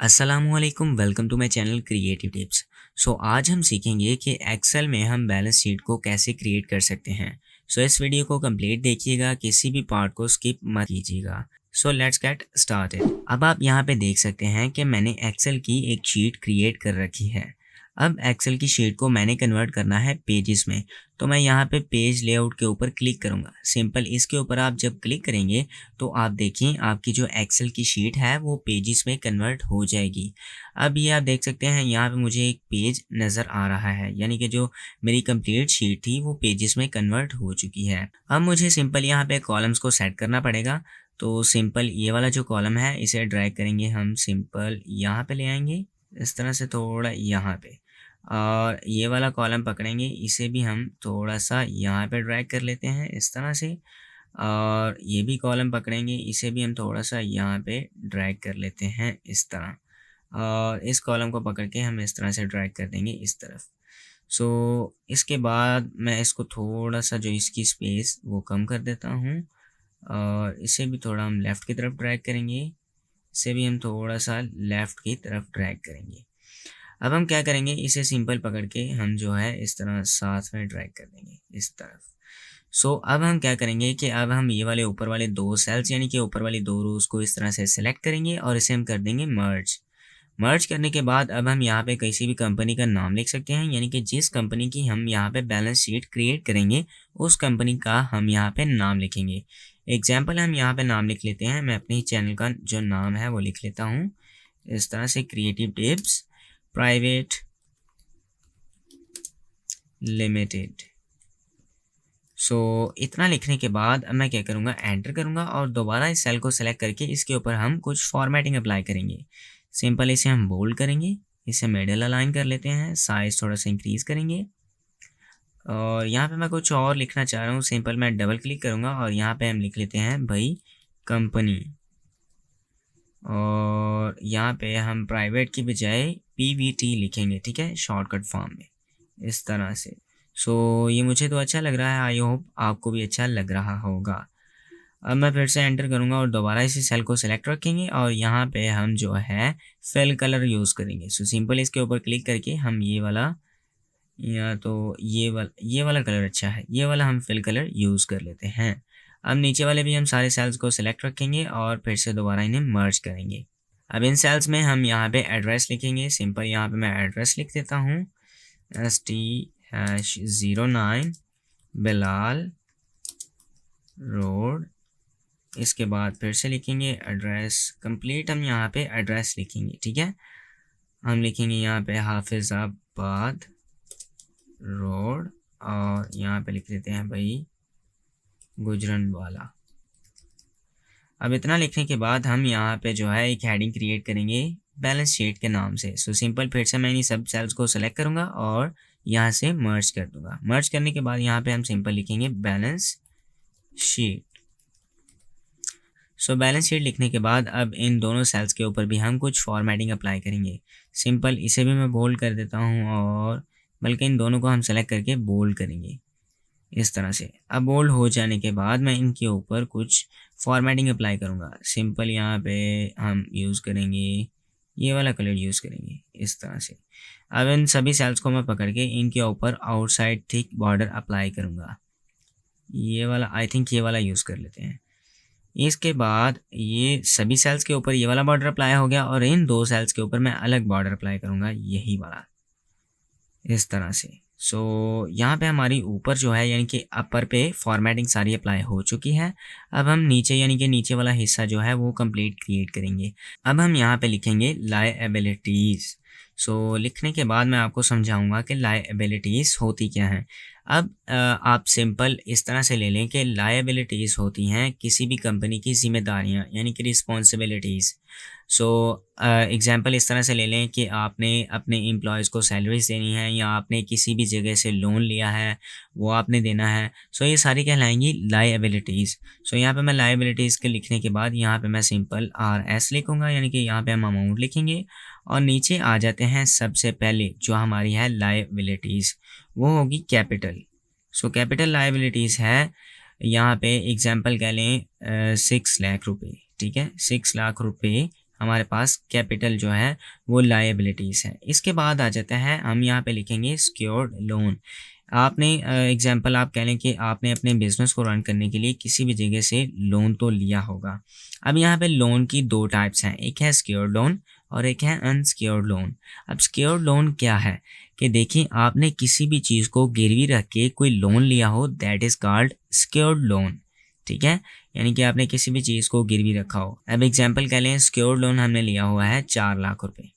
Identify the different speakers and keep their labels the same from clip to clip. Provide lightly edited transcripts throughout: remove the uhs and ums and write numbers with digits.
Speaker 1: अस्सलामुअलैकुम, welcome to my channel creative tips. आज हम सीखेंगे कि एक्सेल में हम बैलेंस शीट को कैसे क्रिएट कर सकते हैं। इस वीडियो को कंप्लीट देखिएगा, किसी भी पार्ट को स्किप मत कीजिएगा। Let's get started. अब आप यहाँ पे देख सकते हैं कि मैंने एक्सेल की एक शीट क्रिएट कर रखी है। अब एक्सेल की शीट को मैंने कन्वर्ट करना है पेजेस में, तो मैं यहाँ पे पेज लेआउट के ऊपर क्लिक करूँगा। सिंपल इसके ऊपर आप जब क्लिक करेंगे तो आप देखिए आपकी जो एक्सेल की शीट है वो पेजेस में कन्वर्ट हो जाएगी। अब ये आप देख सकते हैं यहाँ पे मुझे एक पेज नज़र आ रहा है, यानी कि जो मेरी कंप्लीट शीट थी वो पेजेस में कन्वर्ट हो चुकी है। अब मुझे सिंपल यहाँ पे कॉलम्स को सेट करना पड़ेगा। तो सिंपल ये वाला जो कॉलम है इसे ड्रैग करेंगे, हम सिंपल यहाँ पे ले आएंगे इस तरह से थोड़ा यहाँ पे, और ये वाला कॉलम पकड़ेंगे, इसे भी हम थोड़ा सा यहाँ पे ड्रैग कर लेते हैं इस तरह से। और ये भी कॉलम पकड़ेंगे, इसे भी हम थोड़ा सा यहाँ पे ड्रैग कर लेते हैं इस तरह, और इस कॉलम को पकड़ के हम इस तरह से ड्रैग कर देंगे इस तरफ। इसके बाद मैं इसको थोड़ा सा जो इसकी स्पेस वो कम कर देता हूँ, और इसे भी थोड़ा हम लेफ़्ट की तरफ ड्रैग करेंगे, इसे भी हम थोड़ा सा लेफ़्ट की तरफ ड्रैग करेंगे। अब हम क्या करेंगे, इसे सिंपल पकड़ के हम जो है इस तरह साथ में ड्रैग कर देंगे इस तरफ। अब हम क्या करेंगे कि अब हम ये वाले ऊपर वाले दो सेल्स यानी कि ऊपर वाली दो रोज़ को इस तरह से सिलेक्ट करेंगे और इसे हम कर देंगे मर्ज। मर्ज करने के बाद अब हम यहाँ पे किसी भी कंपनी का नाम लिख सकते हैं, यानी कि जिस कंपनी की हम यहाँ पे बैलेंस शीट क्रिएट करेंगे उस कंपनी का हम यहाँ पे नाम लिखेंगे। एग्जाम्पल हम यहाँ पे नाम लिख लेते हैं, मैं अपने ही चैनल का जो नाम है वो लिख लेता हूँ इस तरह से, क्रिएटिव टिप्स प्राइवेट लिमिटेड। इतना लिखने के बाद अब मैं क्या करूँगा, एंटर करूँगा और दोबारा इस सेल को सेलेक्ट करके इसके ऊपर हम कुछ फॉर्मेटिंग अप्लाई करेंगे। सिंपल इसे हम बोल्ड करेंगे, इसे मिडिल अलाइन कर लेते हैं, साइज थोड़ा सा इंक्रीज़ करेंगे, और यहाँ पे मैं कुछ और लिखना चाह रहा हूँ। सिंपल मैं डबल क्लिक करूँगा और यहाँ पे हम लिख लेते हैं भाई कंपनी, और यहाँ पे हम प्राइवेट की बजाय PVT लिखेंगे, ठीक है, शॉर्टकट फॉर्म में इस तरह से। ये मुझे तो अच्छा लग रहा है, आई होप आपको भी अच्छा लग रहा होगा। अब मैं फिर से एंटर करूँगा और दोबारा इसी सेल को सेलेक्ट रखेंगे और यहाँ पे हम जो है फिल कलर यूज़ करेंगे। सिंपल इसके ऊपर क्लिक करके हम ये वाला, या तो ये वाला कलर अच्छा है, ये वाला हम फिल कलर यूज़ कर लेते हैं। अब नीचे वाले भी हम सारे सेल्स को सिलेक्ट रखेंगे और फिर से दोबारा इन्हें मर्ज करेंगे। अब इन सेल्स में हम यहाँ पे एड्रेस लिखेंगे। सिंपल यहाँ पे मैं एड्रेस लिख देता हूँ, ST-09 बिलाल रोड। इसके बाद फिर से लिखेंगे एड्रेस कंप्लीट, हम यहाँ पे एड्रेस लिखेंगे, ठीक है। हम लिखेंगे यहाँ पे हाफिज़ाबाद रोड, और यहाँ पे लिख देते हैं भाई गुजरनवाला। अब इतना लिखने के बाद हम यहाँ पे जो है एक हेडिंग क्रिएट करेंगे बैलेंस शीट के नाम से। सिंपल फिर से मैं इन सब सेल्स को सेलेक्ट करूँगा और यहाँ से मर्ज कर दूँगा। मर्ज करने के बाद यहाँ पे हम सिंपल लिखेंगे बैलेंस शीट। बैलेंस शीट लिखने के बाद अब इन दोनों सेल्स के ऊपर भी हम कुछ फॉर्मेटिंग अप्लाई करेंगे। सिंपल इसे भी मैं बोल्ड कर देता हूँ, और बल्कि इन दोनों को हम सेलेक्ट करके बोल्ड करेंगे इस तरह से। अब बोल्ड हो जाने के बाद मैं इनके ऊपर कुछ फॉर्मेटिंग अप्लाई करूँगा। सिंपल यहाँ पे हम यूज़ करेंगे ये वाला कलर यूज़ करेंगे इस तरह से। अब इन सभी सेल्स को मैं पकड़ के इनके ऊपर आउटसाइड थिक बॉर्डर अप्लाई करूँगा। ये वाला, आई थिंक ये वाला यूज़ कर लेते हैं। इसके बाद ये सभी सेल्स के ऊपर ये वाला बॉर्डर अप्लाई हो गया, और इन दो सेल्स के ऊपर मैं अलग बॉर्डर अप्लाई करूँगा, यही वाला इस तरह से। यहाँ पे हमारी ऊपर जो है यानी कि अपर पे फॉर्मेटिंग सारी अप्लाई हो चुकी है। अब हम नीचे यानी कि नीचे वाला हिस्सा जो है वो कंप्लीट क्रिएट करेंगे। अब हम यहाँ पे लिखेंगे लायबिलिटीज़। लिखने के बाद मैं आपको समझाऊंगा कि लायबिलिटीज़ होती क्या हैं। अब आप सिंपल इस तरह से ले लें कि लायबिलिटीज़ होती हैं किसी भी कंपनी की जिम्मेदारियाँ, यानी कि रिस्पॉन्सिबिलिटीज़। एग्ज़ाम्पल इस तरह से ले लें कि आपने अपने एम्प्लॉयज़ को सैलरीज देनी है, या आपने किसी भी जगह से लोन लिया है वो आपने देना है। ये सारी कहलाएंगी लायबिलिटीज़। यहाँ पे मैं लायबिलिटीज़ के लिखने के बाद यहाँ पे मैं सिंपल RS लिखूँगा, यानी कि यहाँ पे हम अमाउंट लिखेंगे, और नीचे आ जाते हैं सबसे पहले जो हमारी है लायबिलिटीज़, वो होगी कैपिटल। कैपिटल लायबिलिटीज़ है, यहाँ पे एग्जांपल कह लें 6 लाख रुपए, ठीक है, 6 लाख रुपए हमारे पास कैपिटल जो है वो लायबिलिटीज़ है। इसके बाद आ जाता है, हम यहाँ पे लिखेंगे सिक्योर्ड लोन। आपने एग्जांपल आप कह लें कि आपने अपने बिज़नेस को रन करने के लिए किसी भी जगह से लोन तो लिया होगा। अब यहाँ पे लोन की दो टाइप्स हैं, एक है सिक्योर्ड लोन और एक है अनसिक्योर्ड लोन। अब सिक्योर्ड लोन क्या है कि देखिए, आपने किसी भी चीज़ को गिरवी रख के कोई लोन लिया हो, that is called secured loan. ठीक है, यानी कि आपने किसी भी चीज़ को गिरवी रखा हो। अब एग्जांपल कह लें, सिक्योर्ड लोन हमने लिया हुआ है 4 लाख रुपए।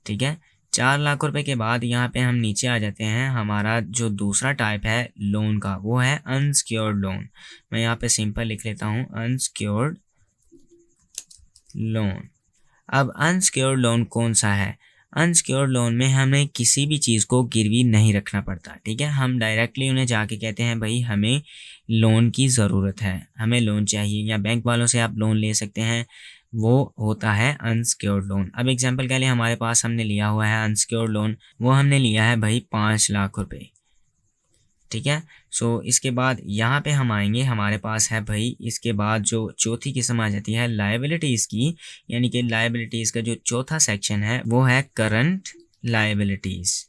Speaker 1: ठीक है, 4 लाख रुपए के बाद यहाँ पे हम नीचे आ जाते हैं, हमारा जो दूसरा टाइप है लोन का वो है अनसिक्योर्ड लोन। मैं यहाँ पे सिंपल लिख लेता हूँ, अनसिक्योर्ड लोन। अब अनसिक्योर्ड लोन कौन सा है? अनसिक्योर्ड लोन में हमें किसी भी चीज़ को गिरवी नहीं रखना पड़ता। ठीक है, हम डायरेक्टली उन्हें जाके कहते हैं भाई हमें लोन की ज़रूरत है, हमें लोन चाहिए, या बैंक वालों से आप लोन ले सकते हैं, वो होता है अनसिक्योर्ड लोन। अब एग्जांपल के लिए हमारे पास हमने लिया हुआ है अनसिक्योर्ड लोन, वो हमने लिया है भाई 5 लाख रुपए। ठीक है, सो इसके बाद यहाँ पे हम आएंगे, हमारे पास है भाई, इसके बाद जो चौथी किस्म आ जाती है लायबिलिटीज़ की, यानी कि लायबिलिटीज़ का जो चौथा सेक्शन है वो है करंट लायबिलिटीज़।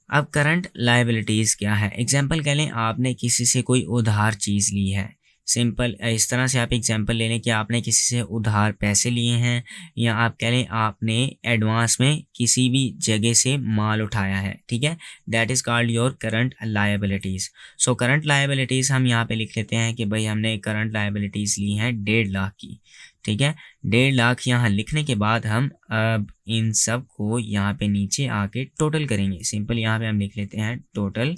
Speaker 1: अब करंट लायबिलिटीज़ क्या है? एग्जांपल कह लें, आपने किसी से कोई उधार चीज़ ली है। सिंपल इस तरह से आप एग्जांपल ले लें कि आपने किसी से उधार पैसे लिए हैं, या आप कह लें आपने एडवांस में किसी भी जगह से माल उठाया है। ठीक है, that is called your current liabilities. So current liabilities हम यहाँ पे लिख लेते हैं कि भाई हमने करंट लायबिलिटीज़ ली हैं 1.5 लाख की। ठीक है, 1.5 लाख यहाँ लिखने के बाद हम अब इन सब को यहाँ पे नीचे आके टोटल करेंगे। सिंपल यहाँ पे हम लिख लेते हैं टोटल,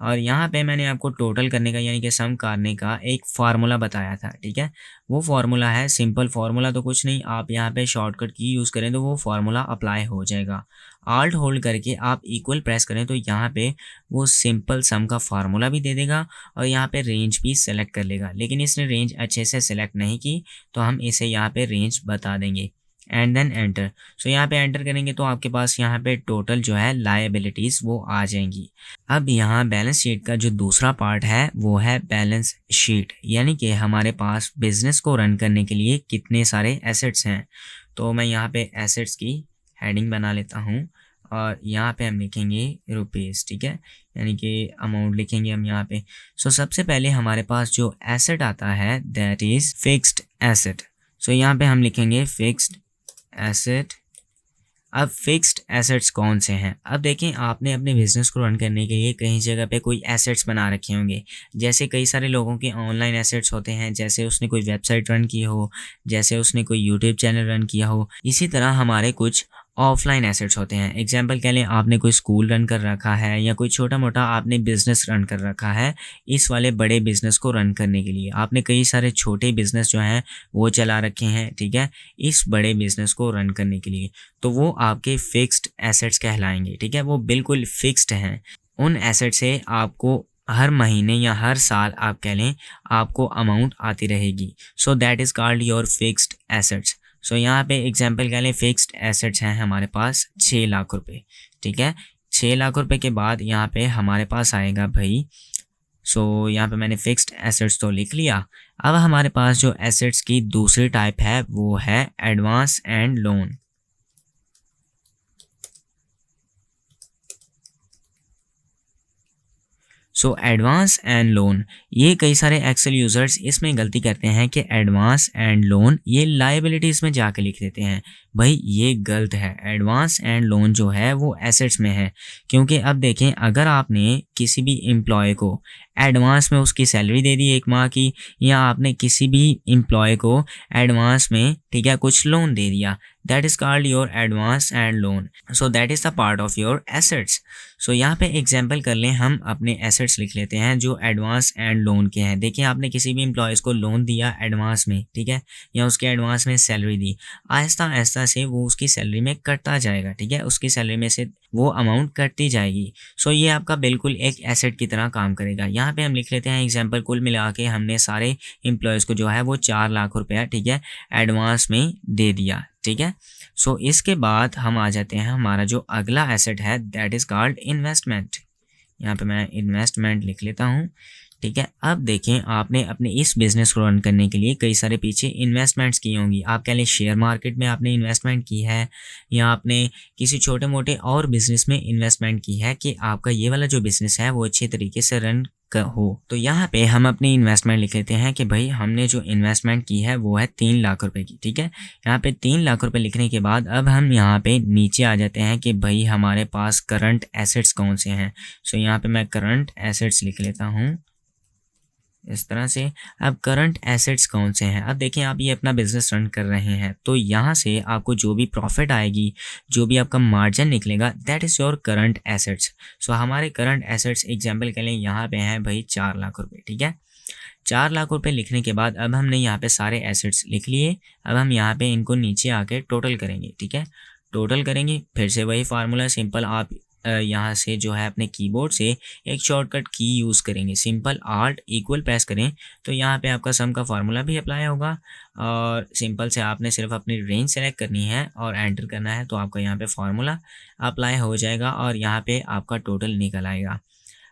Speaker 1: और यहाँ पे मैंने आपको टोटल करने का यानी कि सम करने का एक फार्मूला बताया था। ठीक है, वो फार्मूला है सिंपल फार्मूला, तो कुछ नहीं, आप यहाँ पे शॉर्टकट की यूज़ करें तो वो फार्मूला अप्लाई हो जाएगा। आल्ट होल्ड करके आप इक्वल प्रेस करें तो यहाँ पे वो सिंपल सम का फार्मूला भी दे देगा और यहाँ पे रेंज भी सेलेक्ट कर लेगा। लेकिन इसने रेंज अच्छे से सेलेक्ट नहीं की, तो हम इसे यहाँ पे रेंज बता देंगे एंड देन एंटर। सो यहाँ पे एंटर करेंगे तो आपके पास यहाँ पे टोटल जो है लायबिलिटीज़ वो आ जाएंगी। अब यहाँ बैलेंस शीट का जो दूसरा पार्ट है वो है बैलेंस शीट, यानी कि हमारे पास बिजनेस को रन करने के लिए कितने सारे एसेट्स हैं। तो मैं यहाँ पे एसेट्स की हेडिंग बना लेता हूँ और यहाँ पे हम लिखेंगे रुपीज़। ठीक है, यानी कि अमाउंट लिखेंगे हम यहाँ पे। सो सबसे पहले हमारे पास जो एसेट आता है दैट इज़ फिक्स्ड एसेट। सो यहाँ पे हम लिखेंगे फिक्स्ड एसेट। अब फिक्स्ड एसेट्स कौन से हैं? अब देखें, आपने अपने बिजनेस को रन करने के लिए कहीं जगह पे कोई एसेट्स बना रखे होंगे। जैसे कई सारे लोगों के ऑनलाइन एसेट्स होते हैं, जैसे उसने कोई वेबसाइट रन की हो, जैसे उसने कोई यूट्यूब चैनल रन किया हो। इसी तरह हमारे कुछ ऑफलाइन एसेट्स होते हैं। एग्जाम्पल कह लें, आपने कोई स्कूल रन कर रखा है या कोई छोटा मोटा आपने बिजनेस रन कर रखा है। इस वाले बड़े बिजनेस को रन करने के लिए आपने कई सारे छोटे बिजनेस जो हैं वो चला रखे हैं। ठीक है, इस बड़े बिजनेस को रन करने के लिए, तो वो आपके फिक्स्ड एसेट्स कहलाएंगे। ठीक है, वो बिल्कुल फिक्स्ड हैं। उन एसेट से आपको हर महीने या हर साल आप कह लें आपको अमाउंट आती रहेगी। So that is called your fixed assets. So यहाँ पे एग्जांपल कह लें, फिक्स्ड एसेट्स हैं हमारे पास 6 लाख रुपए। ठीक है, 6 लाख रुपए के बाद यहाँ पे हमारे पास आएगा भाई, सो यहाँ पे मैंने फिक्स्ड एसेट्स तो लिख लिया। अब हमारे पास जो एसेट्स की दूसरी टाइप है वो है advance and loan. So advance and loan, ये कई सारे एक्सेल यूज़र्स इसमें गलती करते हैं कि एडवांस एंड लोन ये लायबिलिटीज़ में जाके लिख देते हैं। भाई ये गलत है। एडवांस एंड लोन जो है वो एसेट्स में है, क्योंकि अब देखें, अगर आपने किसी भी एम्प्लॉय को एडवांस में उसकी सैलरी दे दी 1 माह की, या आपने किसी भी एम्प्लॉय को एडवांस में, ठीक है, कुछ लोन दे दिया, that is called your advance and loan. So that is the part of your assets. So यहाँ पे एग्जांपल कर लें, हम अपने एसेट्स लिख लेते हैं जो एडवांस एंड लोन के हैं। देखिए, आपने किसी भी एम्प्लॉयज़ को लोन दिया एडवांस में, ठीक है, या उसके एडवांस में सैलरी दी, आहिस्ता आहिस्ता से वो उसकी सैलरी में कटता जाएगा। ठीक है, उसकी सैलरी में से वो अमाउंट कटती जाएगी। सो ये आपका बिल्कुल एक एसेट की तरह काम करेगा। यहाँ पे हम लिख लेते हैं एग्जांपल, कुल मिला के हमने सारे एम्प्लॉयज़ को जो है वो 4 लाख रुपया, ठीक है, एडवांस में दे दिया। ठीक है, सो इसके बाद हम आ जाते हैं, हमारा जो अगला एसेट है दैट इज़ कॉल्ड इन्वेस्टमेंट। यहाँ पे मैं इन्वेस्टमेंट लिख लेता हूँ। ठीक है। अब देखें, आपने अपने इस बिज़नेस को रन करने के लिए कई सारे पीछे इन्वेस्टमेंट्स की होंगी। आप कह लें शेयर मार्केट में आपने इन्वेस्टमेंट की है, या आपने किसी छोटे-मोटे और बिज़नेस में इन्वेस्टमेंट की है कि आपका ये वाला जो बिज़नेस है वो अच्छे तरीके से रन हो। तो यहाँ पे हम अपनी इन्वेस्टमेंट लिख लेते हैं कि भाई हमने जो इन्वेस्टमेंट की है वो है 3 लाख रुपए की। ठीक है, यहाँ पे 3 लाख रुपए लिखने के बाद अब हम यहाँ पे नीचे आ जाते हैं कि भाई हमारे पास करंट एसेट्स कौन से हैं। सो यहाँ पे मैं करंट एसेट्स लिख लेता हूँ इस तरह से। अब करंट एसेट्स कौन से हैं, अब देखें आप ये अपना बिजनेस रन कर रहे हैं तो यहाँ से आपको जो भी प्रॉफिट आएगी, जो भी आपका मार्जिन निकलेगा, that is your current assets. So हमारे करंट एसेट्स एग्जांपल के लिए यहाँ पे हैं भाई 4 लाख रुपए। ठीक है, 4 लाख रुपए लिखने के बाद अब हमने यहाँ पे सारे एसेट्स लिख लिए। अब हम यहाँ पे इनको नीचे आके टोटल करेंगे। ठीक है, टोटल करेंगे, फिर से वही फार्मूला सिंपल। आप यहाँ से जो है अपने कीबोर्ड से एक शॉर्टकट की यूज़ करेंगे, सिंपल आल्ट इक्वल प्रेस करें तो यहाँ पे आपका सम का फार्मूला भी अप्लाई होगा। और सिंपल से आपने सिर्फ अपनी रेंज सेलेक्ट करनी है और एंटर करना है तो आपका यहाँ पे फार्मूला अप्लाई हो जाएगा और यहाँ पे आपका टोटल निकल आएगा।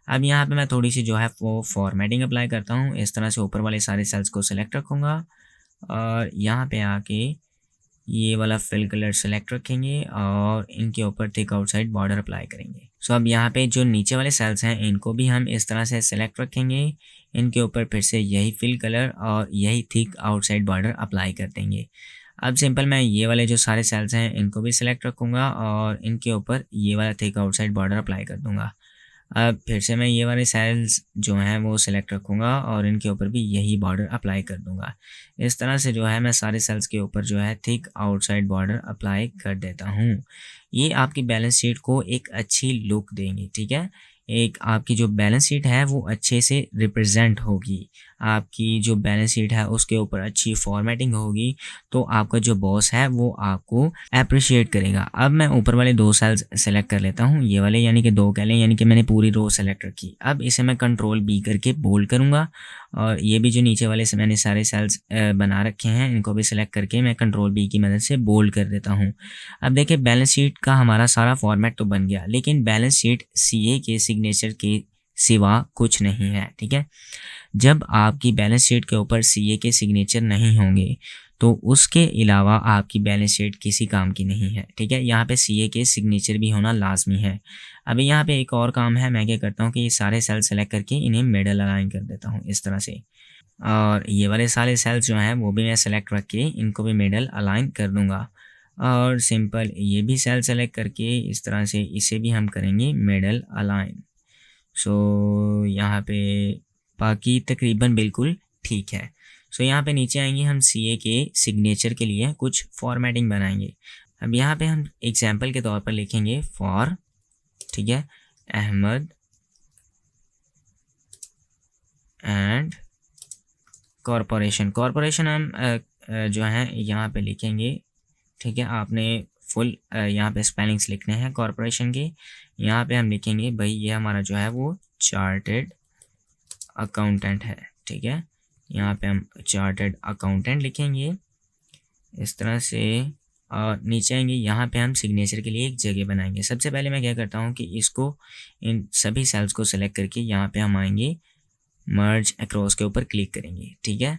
Speaker 1: अब यहाँ पे मैं थोड़ी सी जो है वो फॉर्मेटिंग अप्लाई करता हूँ। इस तरह से ऊपर वाले सारे सेल्स को सिलेक्ट रखूँगा और यहाँ पे आके ये वाला फिल कलर सेलेक्ट रखेंगे और इनके ऊपर थिक आउटसाइड बॉर्डर अप्लाई करेंगे। सो अब यहाँ पे जो नीचे वाले सेल्स हैं इनको भी हम इस तरह से सेलेक्ट रखेंगे, इनके ऊपर फिर से यही फिल कलर और यही थिक आउटसाइड बॉर्डर अप्लाई कर देंगे। अब सिंपल मैं ये वाले जो सारे सेल्स हैं इनको भी सिलेक्ट रखूँगा और इनके ऊपर ये वाला थिक आउटसाइड बॉर्डर अप्लाई कर दूँगा। अब फिर से मैं ये वाले सेल्स जो हैं वो सिलेक्ट रखूँगा और इनके ऊपर भी यही बॉर्डर अप्लाई कर दूँगा। इस तरह से जो है मैं सारे सेल्स के ऊपर जो है थिक आउटसाइड बॉर्डर अप्लाई कर देता हूँ। ये आपकी बैलेंस शीट को एक अच्छी लुक देंगे। ठीक है, एक आपकी जो बैलेंस शीट है वो अच्छे से रिप्रेजेंट होगी। आपकी जो बैलेंस शीट है उसके ऊपर अच्छी फॉर्मेटिंग होगी तो आपका जो बॉस है वो आपको अप्रिशिएट करेगा। अब मैं ऊपर वाले 2 सेल्स सेलेक्ट कर लेता हूँ, ये वाले यानी कि 2 कह लें, यानी कि मैंने पूरी रो सेलेक्ट रखी। अब इसे मैं कंट्रोल बी करके बोल्ड करूँगा और ये भी जो नीचे वाले से मैंने सारे सेल्स बना रखे हैं इनको भी सिलेक्ट करके मैं कंट्रोल बी की मदद से बोल्ड कर देता हूँ। अब देखिए बैलेंस शीट का हमारा सारा फॉर्मेट तो बन गया, लेकिन बैलेंस शीट सीए के सिग्नेचर के सिवा कुछ नहीं है। ठीक है, जब आपकी बैलेंस शीट के ऊपर सीए के सिग्नेचर नहीं होंगे तो उसके अलावा आपकी बैलेंस शीट किसी काम की नहीं है। ठीक है, यहाँ पे सीए के सिग्नेचर भी होना लाजमी है। अभी यहाँ पे एक और काम है, मैं क्या करता हूँ कि ये सारे सेल सेलेक्ट करके इन्हें मिडल अलाइन कर देता हूँ इस तरह से। और ये वाले सारे सेल्स जो हैं वो भी मैं सेलेक्ट रख के इनको भी मिडल अलाइन कर दूँगा। और सिंपल ये भी सेल सेलेक्ट करके इस तरह से इसे भी हम करेंगे मिडल अलाइन। सो यहाँ पे बाकी तकरीबन बिल्कुल ठीक है। सो यहाँ पे नीचे आएंगे, हम सीए के सिग्नेचर के लिए कुछ फॉर्मेटिंग बनाएंगे। अब यहाँ पे हम एग्जांपल के तौर पर लिखेंगे फॉर, ठीक है, अहमद एंड कॉरपोरेशन। कॉरपोरेशन हम जो है यहाँ पे लिखेंगे। ठीक है, आपने फुल यहाँ पे स्पेलिंग्स लिखने हैं कॉरपोरेशन के। यहाँ पे हम लिखेंगे भाई ये हमारा जो है वो चार्टेड अकाउंटेंट है। ठीक है, यहाँ पे हम चार्टेड अकाउंटेंट लिखेंगे इस तरह से। और नीचे आएंगे, यहाँ पे हम सिग्नेचर के लिए एक जगह बनाएंगे। सबसे पहले मैं क्या करता हूँ कि इसको इन सभी सेल्स को सेलेक्ट करके यहाँ पे हम आएंगे, मर्ज अक्रॉस के ऊपर क्लिक करेंगे। ठीक है,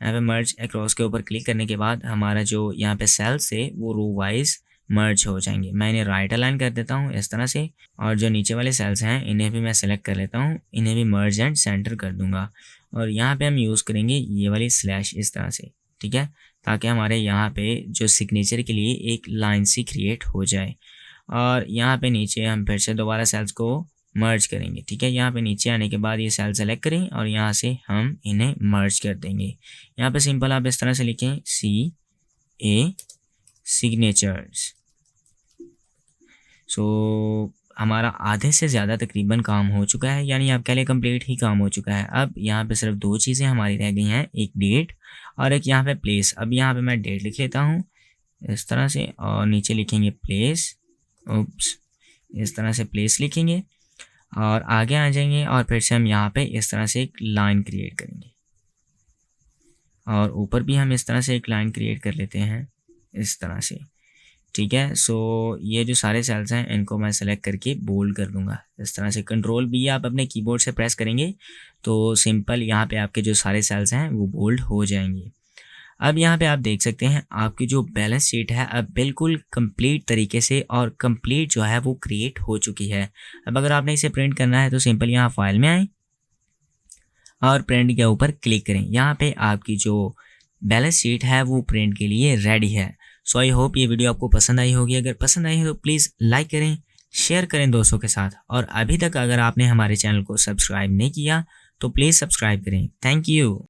Speaker 1: यहाँ पे मर्ज अक्रॉस के ऊपर क्लिक करने के बाद हमारा जो यहाँ पे सेल्स है वो रो वाइज मर्ज हो जाएंगे। मैं इन्हें राइट अलाइन कर देता हूँ इस तरह से, और जो नीचे वाले सेल्स हैं इन्हें भी मैं सेलेक्ट कर लेता हूँ, इन्हें भी मर्ज एंड सेंटर कर दूंगा। और यहाँ पे हम यूज़ करेंगे ये वाली स्लैश इस तरह से। ठीक है, ताकि हमारे यहाँ पे जो सिग्नेचर के लिए एक लाइन सी क्रिएट हो जाए। और यहाँ पे नीचे हम फिर से दोबारा सेल्स को मर्ज करेंगे। ठीक है, यहाँ पे नीचे आने के बाद ये सेल सेलेक्ट करें और यहाँ से हम इन्हें मर्ज कर देंगे। यहाँ पे सिंपल आप इस तरह से लिखें CA सिग्नेचर्स। सो हमारा आधे से ज़्यादा तकरीबन काम हो चुका है, यानी आप कह लें कंप्लीट ही काम हो चुका है। अब यहाँ पे सिर्फ 2 चीज़ें हमारी रह गई हैं, एक डेट और एक यहाँ पे प्लेस। अब यहाँ पे मैं डेट लिख लेता हूँ इस तरह से और नीचे लिखेंगे प्लेस, इस तरह से प्लेस लिखेंगे और आगे आ जाएंगे और फिर से हम यहाँ पे इस तरह से एक लाइन क्रिएट करेंगे और ऊपर भी हम इस तरह से एक लाइन क्रिएट कर लेते हैं इस तरह से। ठीक है। सो ये जो सारे सेल्स हैं इनको मैं सेलेक्ट करके बोल्ड कर दूंगा इस तरह से। कंट्रोल बी आप अपने कीबोर्ड से प्रेस करेंगे तो सिंपल यहाँ पे आपके जो सारे सेल्स हैं वो बोल्ड हो जाएंगे। अब यहाँ पे आप देख सकते हैं आपकी जो बैलेंस शीट है अब बिल्कुल कंप्लीट तरीके से और कंप्लीट जो है वो क्रिएट हो चुकी है। अब अगर आपने इसे प्रिंट करना है तो सिंपल यहाँ फाइल में आए और प्रिंट के ऊपर क्लिक करें। यहाँ पे आपकी जो बैलेंस शीट है वो प्रिंट के लिए रेडी है। सो आई होप ये वीडियो आपको पसंद आई होगी। अगर पसंद आई है तो प्लीज़ लाइक करें, शेयर करें दोस्तों के साथ, और अभी तक अगर आपने हमारे चैनल को सब्सक्राइब नहीं किया तो प्लीज़ सब्सक्राइब करें। Thank you.